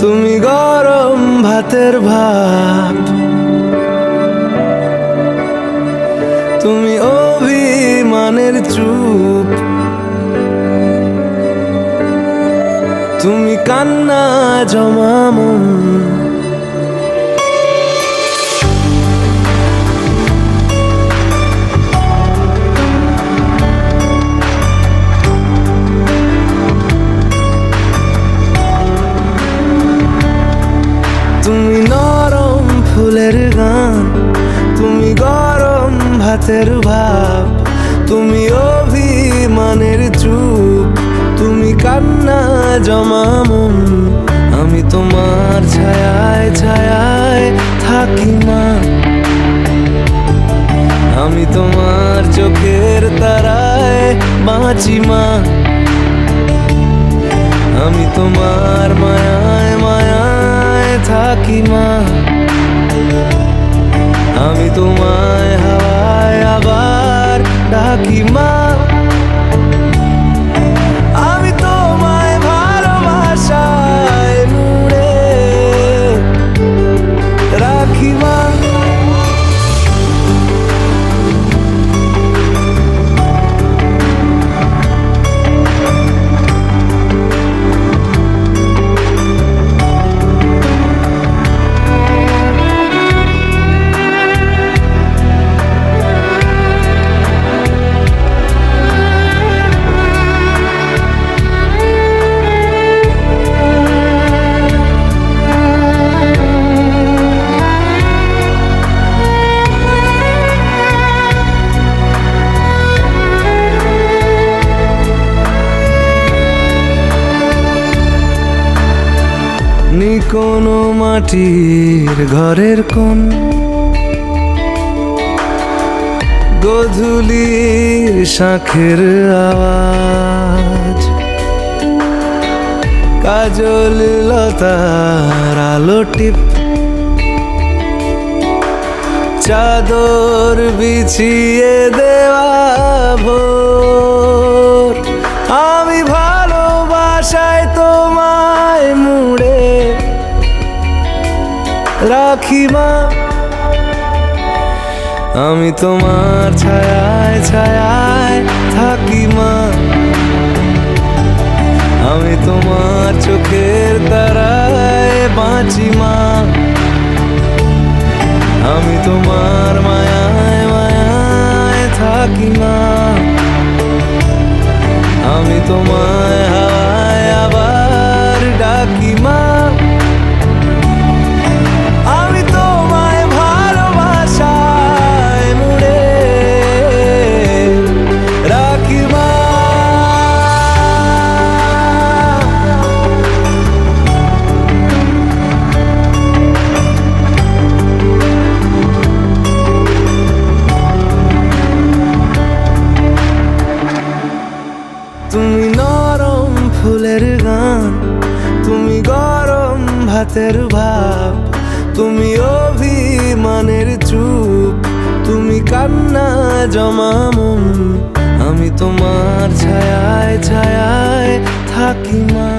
তুমি গরম ভাতের ভাত, তুমি অভিমানের চুপ, তুমি কান্না জমা মন। তুমি নরম ফুলের গান, তুমি গরম ভাতের ভাব, তুমি অভিমানের চুপ, তুমি কান্না জমা মন। আমি তোমার ছায়ায় ছায়ায় থাকি মা, আমি তোমার চোখের তারায় বাঁচি মা, আমি তোমার মায়ায় মায়ায় থাকি মা, আমি তোমায় হাওয়ায় আবার ডাকি মা, আমি তোমায় ভালোবাসায় মুড়ে রাখি মা। নি কোনো মাটির ঘরের কোন গধূলির শাঁখের আওয়াজ, কাজল লতার আলো টিপ, চাদর বিছিয়ে দেওয়া ভোর, আমি ভালোবাসায় তোমায় মুড়ে রাখি মা, আমি তোমার ছায়ায় ছায়ায় থাকি মা, আমি তোমার চোখের তারায় বাঁচি মা, আমি তোমার মায়ায় মায়ায় থাকি মা, আমি তোমায় হাওয়ায় আবার ডাকি মা, আমি তোমায় ভালোবাসায় মুড়ে রাখি মা। তুমি নরম ফুলের গান, তুমি গরম ভাতের ভাব, তুমি অভিমানের চুপ, তুমি কান্না জমা মন, আমি তোমার ছায়ায় ছায়ায় থাকি মা।